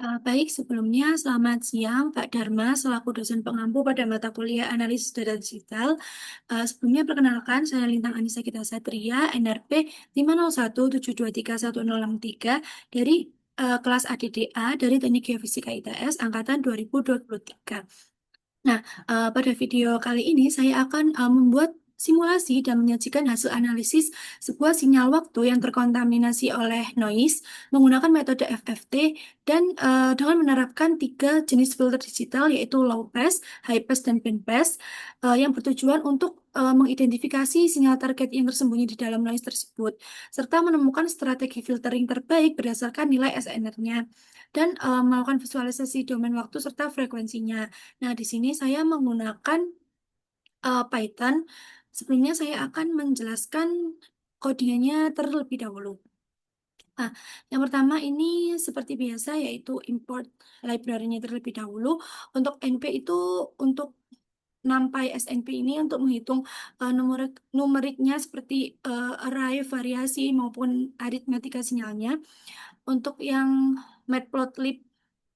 Baik, sebelumnya selamat siang Pak Dharma selaku dosen pengampu pada mata kuliah Analisis Data Digital. Sebelumnya perkenalkan, saya Lintang Anissa Gita Satria, NRP 501723163 dari kelas ADDA dari Teknik Geofisika ITS Angkatan 2023. Nah, pada video kali ini saya akan membuat simulasi dan menyajikan hasil analisis sebuah sinyal waktu yang terkontaminasi oleh noise menggunakan metode FFT dan dengan menerapkan tiga jenis filter digital yaitu low pass, high pass, dan band pass yang bertujuan untuk mengidentifikasi sinyal target yang tersembunyi di dalam noise tersebut serta menemukan strategi filtering terbaik berdasarkan nilai SNR-nya dan melakukan visualisasi domain waktu serta frekuensinya. Nah, di sini saya menggunakan Python. Sebelumnya saya akan menjelaskan kodenya terlebih dahulu. Nah, yang pertama ini seperti biasa yaitu import library-nya terlebih dahulu. Untuk NP itu untuk NumPy SNP ini untuk menghitung numeriknya seperti array, variasi maupun aritmetika sinyalnya. Untuk yang matplotlib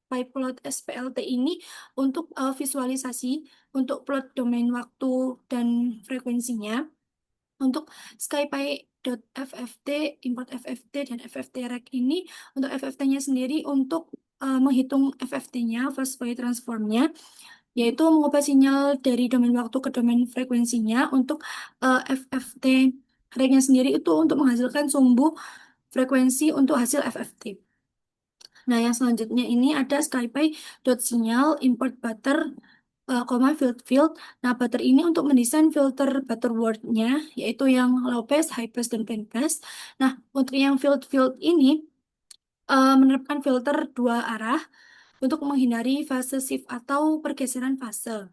PyPlot SPLT ini untuk visualisasi, untuk plot domain waktu dan frekuensinya. Untuk SkyPy.fft, import FFT, dan FFT-rec ini, untuk FFT-nya sendiri untuk menghitung FFT-nya, fast Fourier transform-nya, yaitu mengubah sinyal dari domain waktu ke domain frekuensinya. Untuk FFT-rec-nya sendiri itu untuk menghasilkan sumbu frekuensi untuk hasil FFT. Nah, yang selanjutnya ini ada SkyPy dot sinyal import butter field field. Nah, butter ini untuk mendesain filter butterworth-nya yaitu yang low pass, high pass, dan band pass. Nah, untuk yang field field ini menerapkan filter dua arah untuk menghindari fase shift atau pergeseran fase.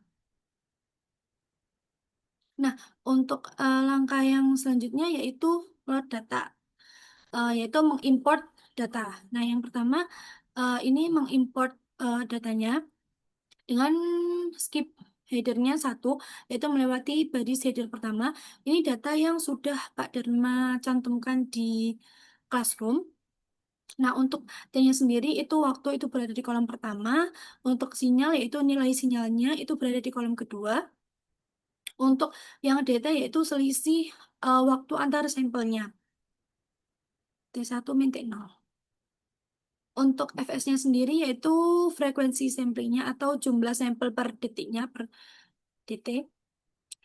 Nah, untuk langkah yang selanjutnya yaitu load data, yaitu mengimport data. Nah, yang pertama ini mengimport datanya dengan skip headernya satu, yaitu melewati body header pertama. Ini data yang sudah Pak Dharma cantumkan di classroom. Nah, untuk t-nya sendiri itu waktu itu berada di kolom pertama. Untuk sinyal yaitu nilai sinyalnya itu berada di kolom kedua. Untuk yang data yaitu selisih waktu antar sampelnya. T1 min T0. Untuk fs-nya sendiri yaitu frekuensi samplingnya atau jumlah sampel per detiknya per detik.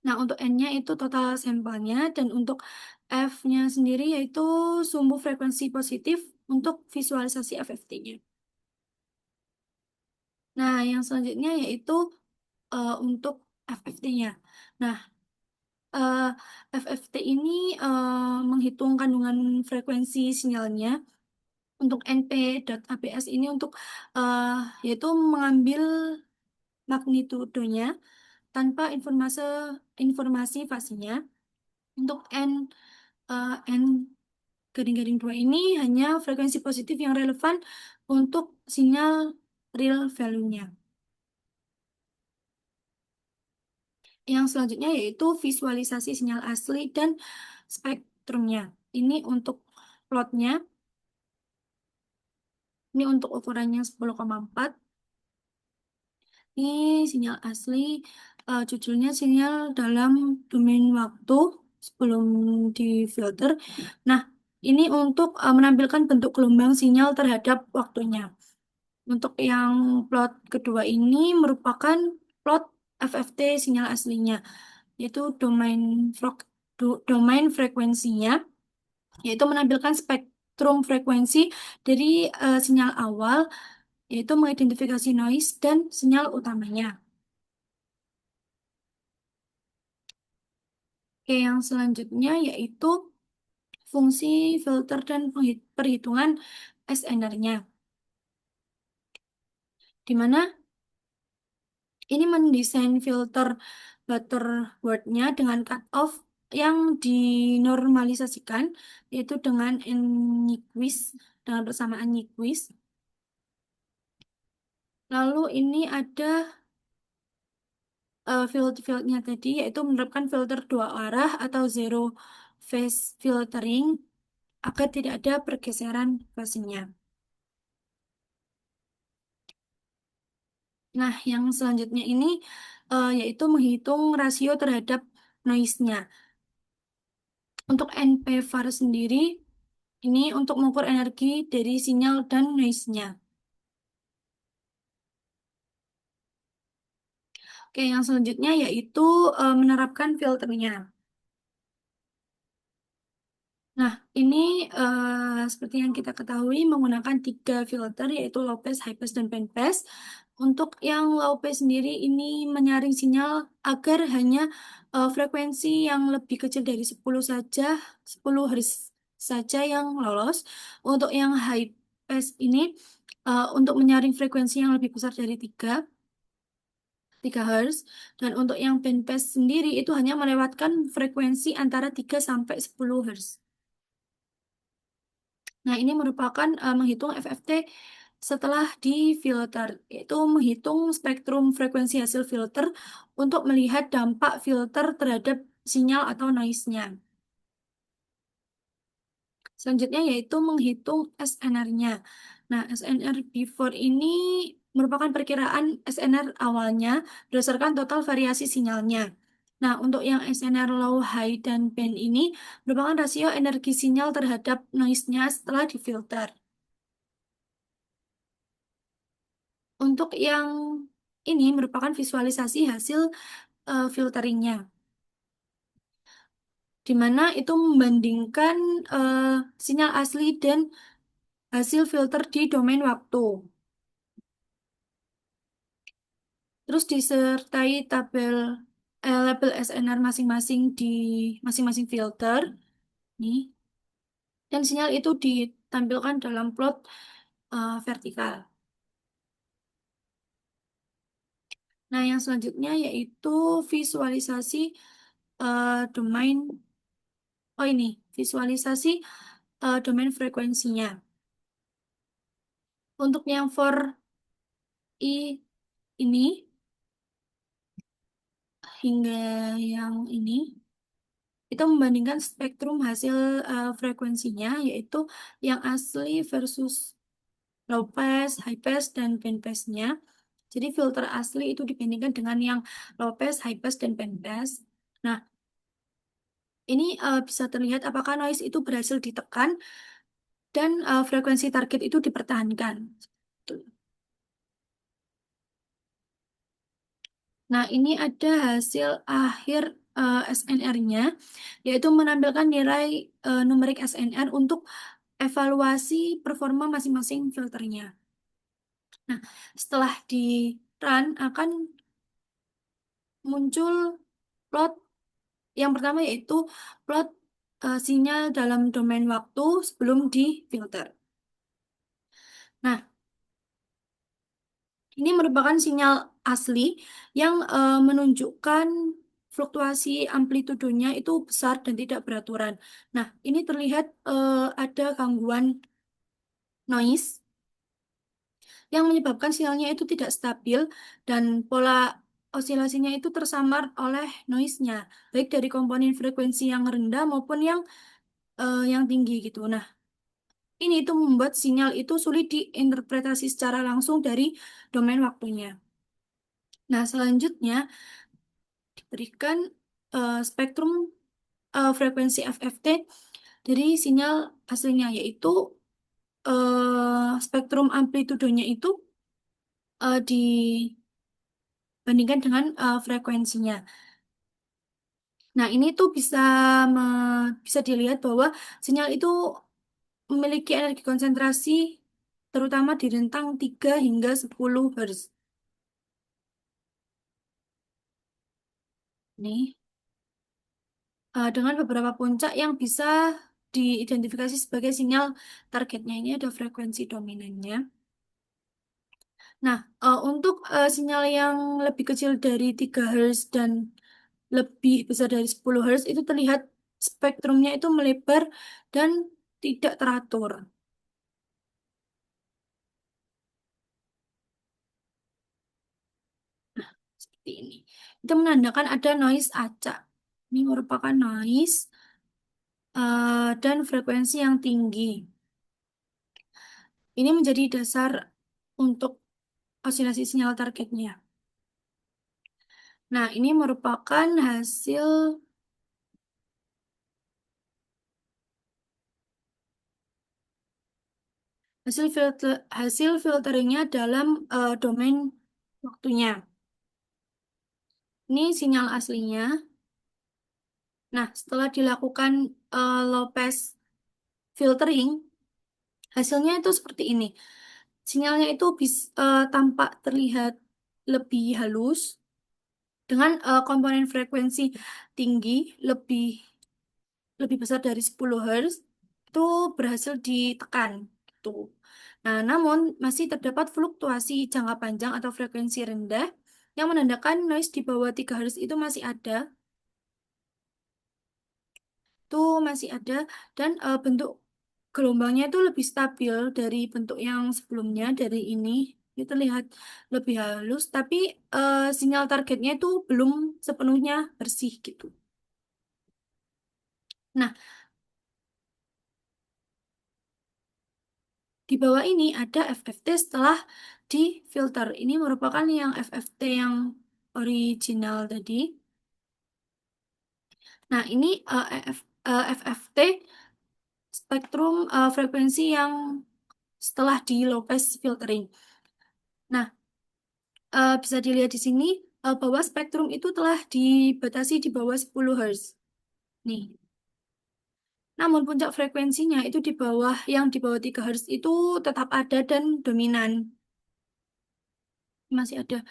Nah, untuk N-nya itu total sampelnya dan untuk F-nya sendiri yaitu sumbu frekuensi positif untuk visualisasi FFT-nya. Nah, yang selanjutnya yaitu untuk FFT-nya. Nah, eh, FFT ini menghitung kandungan frekuensi sinyalnya. Untuk np.abs ini untuk eh, yaitu mengambil magnitudonya tanpa informasi fasenya. Untuk N garing-garing 2 ini hanya frekuensi positif yang relevan untuk sinyal real value-nya. Yang selanjutnya yaitu visualisasi sinyal asli dan spektrumnya. Ini untuk plotnya, ini untuk ukurannya 10,4. Ini sinyal asli, judulnya sinyal dalam domain waktu sebelum difilter. Nah, ini untuk menampilkan bentuk gelombang sinyal terhadap waktunya. Untuk yang plot kedua ini merupakan plot FFT sinyal aslinya, yaitu domain frekuensinya, yaitu menampilkan spektrum frekuensi dari sinyal awal, yaitu mengidentifikasi noise dan sinyal utamanya. Oke, yang selanjutnya yaitu fungsi filter dan perhitungan SNR-nya, di mana ini mendesain filter Butterworth-nya dengan cutoff yang dinormalisasikan, yaitu dengan Nyquist, dengan persamaan Nyquist. Lalu ini ada field-fieldnya tadi, yaitu menerapkan filter dua arah atau zero phase filtering agar tidak ada pergeseran fasenya. Nah, yang selanjutnya ini yaitu menghitung rasio terhadap noise-nya. Untuk NP-VAR sendiri, ini untuk mengukur energi dari sinyal dan noise-nya. Oke, yang selanjutnya yaitu menerapkan filternya. Nah, ini seperti yang kita ketahui menggunakan tiga filter yaitu low pass, high pass, dan band pass. Untuk yang low pass sendiri ini menyaring sinyal agar hanya frekuensi yang lebih kecil dari 10 saja, 10 Hz saja yang lolos. Untuk yang high pass ini untuk menyaring frekuensi yang lebih besar dari 3 Hz. Dan untuk yang band pass sendiri itu hanya melewatkan frekuensi antara 3 sampai 10 Hz. Nah, ini merupakan menghitung FFT setelah difilter, yaitu menghitung spektrum frekuensi hasil filter untuk melihat dampak filter terhadap sinyal atau noise-nya. Selanjutnya yaitu menghitung SNR-nya. Nah, SNR before ini merupakan perkiraan SNR awalnya berdasarkan total variasi sinyalnya. Nah, untuk yang SNR low, high, dan band ini merupakan rasio energi sinyal terhadap noise-nya setelah difilter. Untuk yang ini merupakan visualisasi hasil filteringnya, di mana itu membandingkan eh, sinyal asli dan hasil filter di domain waktu. Terus disertai tabel label SNR masing-masing di masing-masing filter. Nih, dan sinyal itu ditampilkan dalam plot vertikal. Nah, yang selanjutnya yaitu visualisasi domain. Oh ini, visualisasi domain frekuensinya. Untuk yang for i ini hingga yang ini, itu membandingkan spektrum hasil frekuensinya, yaitu yang asli versus low pass, high pass, dan band pass-nya. Jadi filter asli itu dibandingkan dengan yang low pass, high pass, dan band pass. Nah, ini bisa terlihat apakah noise itu berhasil ditekan dan frekuensi target itu dipertahankan. Tuh. Nah, ini ada hasil akhir SNR-nya, yaitu menampilkan nilai numerik SNR untuk evaluasi performa masing-masing filternya. Nah, setelah di run akan muncul plot yang pertama yaitu plot sinyal dalam domain waktu sebelum difilter. Nah, ini merupakan sinyal asli yang menunjukkan fluktuasi amplitudonya itu besar dan tidak beraturan. Nah, ini terlihat ada gangguan noise yang menyebabkan sinyalnya itu tidak stabil dan pola osilasinya itu tersamar oleh noise-nya, baik dari komponen frekuensi yang rendah maupun yang tinggi gitu. Nah, ini itu membuat sinyal itu sulit diinterpretasi secara langsung dari domain waktunya. Nah, selanjutnya diberikan spektrum frekuensi FFT dari sinyal aslinya, yaitu spektrum amplitudonya itu dibandingkan dengan frekuensinya. Nah, ini tuh bisa dilihat bahwa sinyal itu memiliki energi konsentrasi terutama di rentang 3 hingga 10 Hz. Nih, dengan beberapa puncak yang bisa diidentifikasi sebagai sinyal targetnya. Ini ada frekuensi dominannya. Nah, untuk sinyal yang lebih kecil dari 3 Hz dan lebih besar dari 10 Hz itu terlihat spektrumnya itu melebar dan tidak teratur. Seperti ini. Itu menandakan ada noise acak. Ini merupakan noise dan frekuensi yang tinggi. Ini menjadi dasar untuk osilasi sinyal targetnya. Nah, ini merupakan hasil filteringnya dalam domain waktunya. Ini sinyal aslinya. Nah, setelah dilakukan low pass filtering, hasilnya itu seperti ini. Sinyalnya itu tampak terlihat lebih halus dengan komponen frekuensi tinggi lebih lebih besar dari 10 Hz itu berhasil ditekan gitu. Nah, namun masih terdapat fluktuasi jangka panjang atau frekuensi rendah yang menandakan noise di bawah 3 Hz itu masih ada. Itu masih ada dan bentuk gelombangnya itu lebih stabil dari bentuk yang sebelumnya dari ini. Ini terlihat lebih halus, tapi sinyal targetnya itu belum sepenuhnya bersih gitu. Nah, di bawah ini ada FFT setelah difilter. Ini merupakan yang FFT yang original tadi. Nah, ini FFT spektrum frekuensi yang setelah di low pass filtering. Nah, bisa dilihat di sini bahwa spektrum itu telah dibatasi di bawah 10 Hz. Nih. Namun puncak frekuensinya itu di bawah 3 Hz itu tetap ada dan dominan. Masih ada.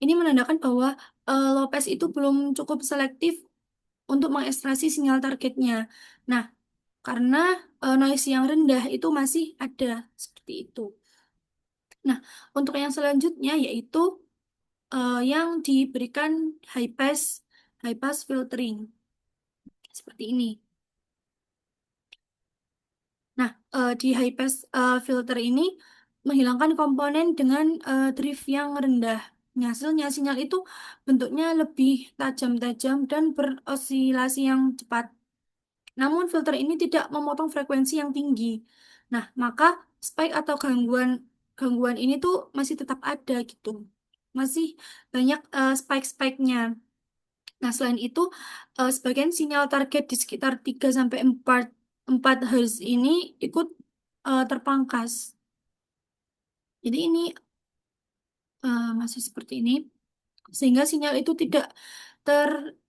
Ini menandakan bahwa Lopez itu belum cukup selektif untuk mengekstraksi sinyal targetnya. Nah, karena noise yang rendah itu masih ada seperti itu. Nah, untuk yang selanjutnya yaitu yang diberikan high pass filtering seperti ini. Nah, di high pass filter ini menghilangkan komponen dengan drift yang rendah. Hasilnya sinyal itu bentuknya lebih tajam-tajam dan berosilasi yang cepat. Namun filter ini tidak memotong frekuensi yang tinggi. Nah, maka spike atau gangguan gangguan ini tuh masih tetap ada gitu. Masih banyak spike-spike-nya. Nah, selain itu, sebagian sinyal target di sekitar 3 sampai 4 Hz ini ikut terpangkas. Jadi ini masih seperti ini, sehingga sinyal itu tidak ter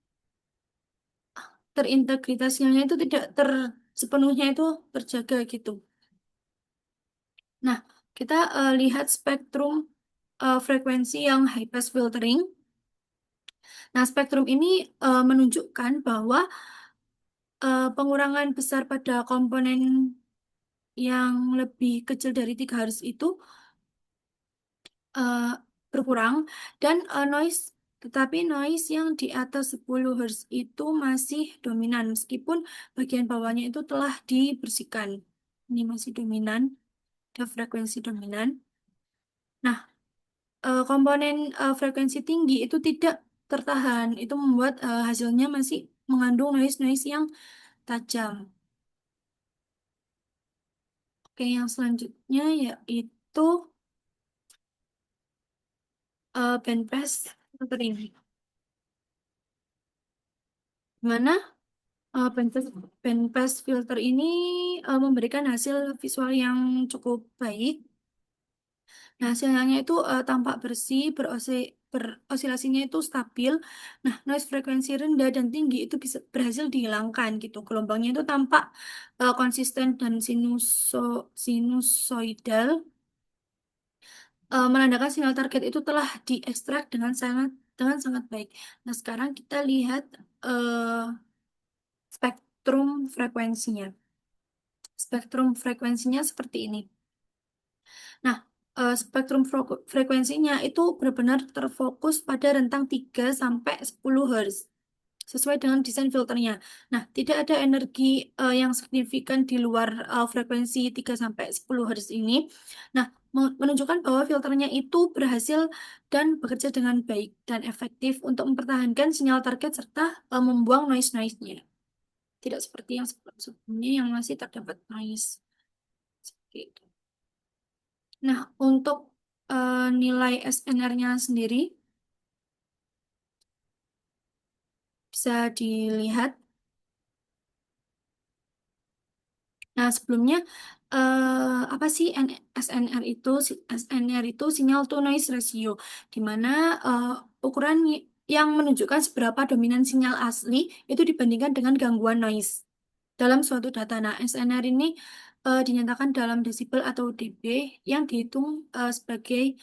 terintegritas, sinyalnya itu tidak sepenuhnya itu terjaga gitu. Nah, kita lihat spektrum frekuensi yang high pass filtering. Nah, spektrum ini menunjukkan bahwa pengurangan besar pada komponen yang lebih kecil dari 3 Hz itu eh, berkurang dan tetapi noise yang di atas 10 Hz itu masih dominan meskipun bagian bawahnya itu telah dibersihkan. Ini masih dominan, ada frekuensi dominan. Nah, komponen frekuensi tinggi itu tidak tertahan. Itu membuat hasilnya masih mengandung noise-noise yang tajam. Oke, yang selanjutnya yaitu bandpass filtering. Mana bandpass filter ini memberikan hasil visual yang cukup baik. Nah, hasilnya itu tampak bersih, berosilasinya itu stabil. Nah, noise frekuensi rendah dan tinggi itu bisa berhasil dihilangkan gitu. Gelombangnya itu tampak konsisten dan sinusoidal, menandakan sinyal target itu telah diekstrak dengan sangat baik. Nah, sekarang kita lihat spektrum frekuensinya. Spektrum frekuensinya seperti ini. Nah, frekuensinya itu benar-benar terfokus pada rentang 3 sampai 10 Hz sesuai dengan desain filternya. Nah, tidak ada energi yang signifikan di luar frekuensi 3 sampai 10 Hz ini. Nah, menunjukkan bahwa filternya itu berhasil dan bekerja dengan baik dan efektif untuk mempertahankan sinyal target serta membuang noise-noise-nya. Tidak seperti yang sebelumnya yang masih terdapat noise. Seperti itu. Nah, untuk nilai SNR-nya sendiri bisa dilihat. Nah, sebelumnya apa sih SNR itu? SNR itu signal to noise ratio, di mana eh, ukuran yang menunjukkan seberapa dominan sinyal asli itu dibandingkan dengan gangguan noise dalam suatu data. Nah, SNR ini dinyatakan dalam desibel atau dB yang dihitung sebagai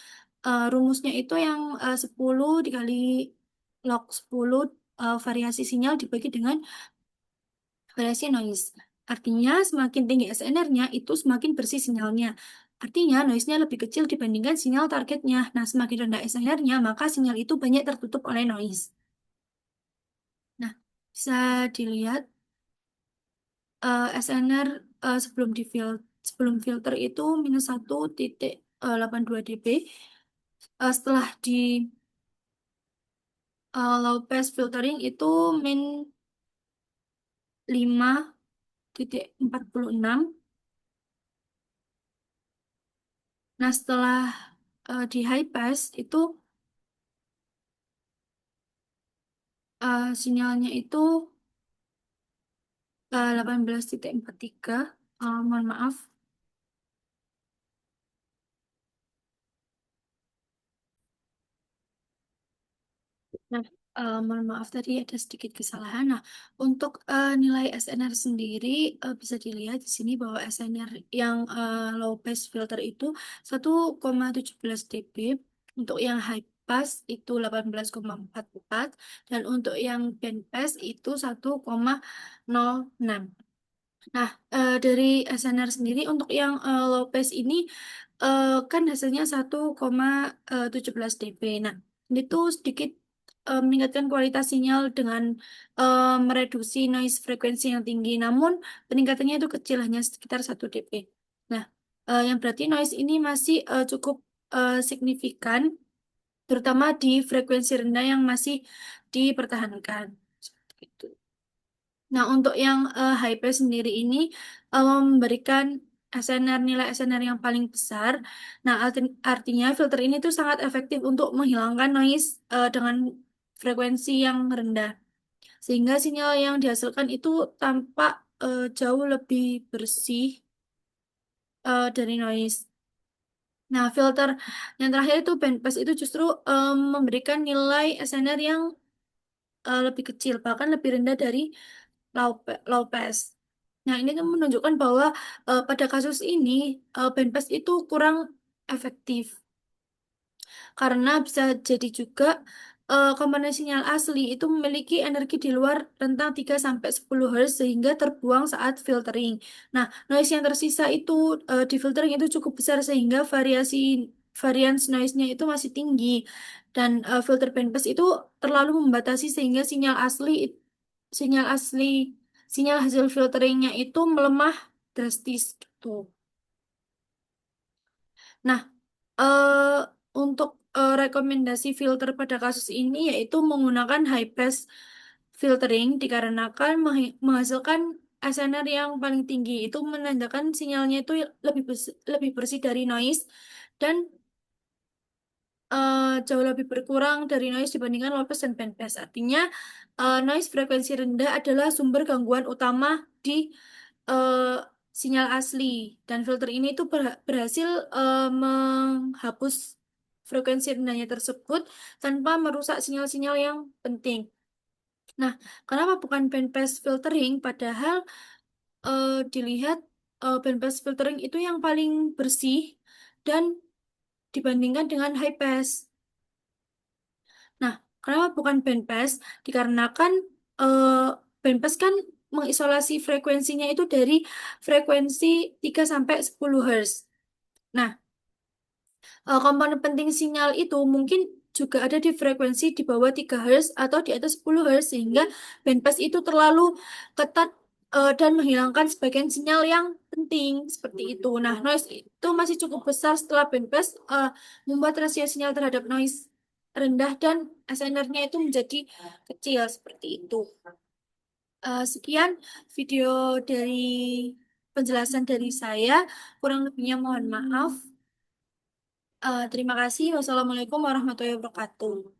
rumusnya itu yang 10 dikali log 10 variasi sinyal dibagi dengan variasi noise. Artinya semakin tinggi SNR-nya itu semakin bersih sinyalnya. Artinya noise-nya lebih kecil dibandingkan sinyal targetnya. Nah, semakin rendah SNR-nya maka sinyal itu banyak tertutup oleh noise. Nah, bisa dilihat SNR sebelum filter itu minus 1,82 dB. Setelah di low pass filtering itu min 5,46. Nah, setelah di high pass itu sinyalnya itu 18,43. Mohon maaf. Nah, mohon maaf tadi ada sedikit kesalahan. Nah, untuk nilai SNR sendiri bisa dilihat di sini bahwa SNR yang low pass filter itu 1,17 dB, untuk yang high pass itu 18,44, dan untuk yang band pass itu 1,06. Nah, dari SNR sendiri untuk yang low pass ini kan hasilnya 1,17 dB. Nah, ini tuh sedikit meningkatkan kualitas sinyal dengan mereduksi noise frekuensi yang tinggi. Namun, peningkatannya itu kecil, hanya sekitar 1 dB. Nah, yang berarti noise ini masih cukup signifikan, terutama di frekuensi rendah yang masih dipertahankan. Seperti itu. Nah, untuk yang high pass sendiri ini memberikan SNR, nilai SNR yang paling besar. Nah, artinya filter ini tuh sangat efektif untuk menghilangkan noise dengan frekuensi yang rendah. Sehingga sinyal yang dihasilkan itu tampak jauh lebih bersih dari noise. Nah, filter yang terakhir itu bandpass itu justru memberikan nilai SNR yang lebih kecil, bahkan lebih rendah dari low pass. Nah, ini kan menunjukkan bahwa pada kasus ini bandpass itu kurang efektif karena bisa jadi juga komponen sinyal asli itu memiliki energi di luar rentang 3 sampai 10 Hz sehingga terbuang saat filtering. Nah, noise yang tersisa itu di filtering itu cukup besar sehingga variance noise-nya itu masih tinggi, dan filter bandpass itu terlalu membatasi sehingga sinyal asli sinyal hasil filteringnya itu melemah drastis gitu. Nah, eh, untuk rekomendasi filter pada kasus ini yaitu menggunakan high pass filtering dikarenakan menghasilkan SNR yang paling tinggi, itu menandakan sinyalnya itu lebih bersih dari noise, dan jauh lebih berkurang dari noise dibandingkan low pass dan band pass. Artinya noise frekuensi rendah adalah sumber gangguan utama di eh, sinyal asli, dan filter ini tuh berhasil menghapus frekuensi rendahnya tersebut tanpa merusak sinyal-sinyal yang penting. Nah, kenapa bukan bandpass filtering? Padahal dilihat bandpass filtering itu yang paling bersih dan dibandingkan dengan high pass. Nah, kenapa bukan bandpass? Dikarenakan eh, bandpass kan mengisolasi frekuensinya itu dari frekuensi 3 sampai 10 Hz. Nah, komponen penting sinyal itu mungkin juga ada di frekuensi di bawah 3 Hz atau di atas 10 Hz, sehingga bandpass itu terlalu ketat dan menghilangkan sebagian sinyal yang penting seperti itu. Nah, noise itu masih cukup besar setelah bandpass membuat rasio sinyal terhadap noise rendah dan SNR-nya itu menjadi kecil seperti itu. Sekian video dari penjelasan dari saya, kurang lebihnya mohon maaf. Terima kasih. Wassalamualaikum warahmatullahi wabarakatuh.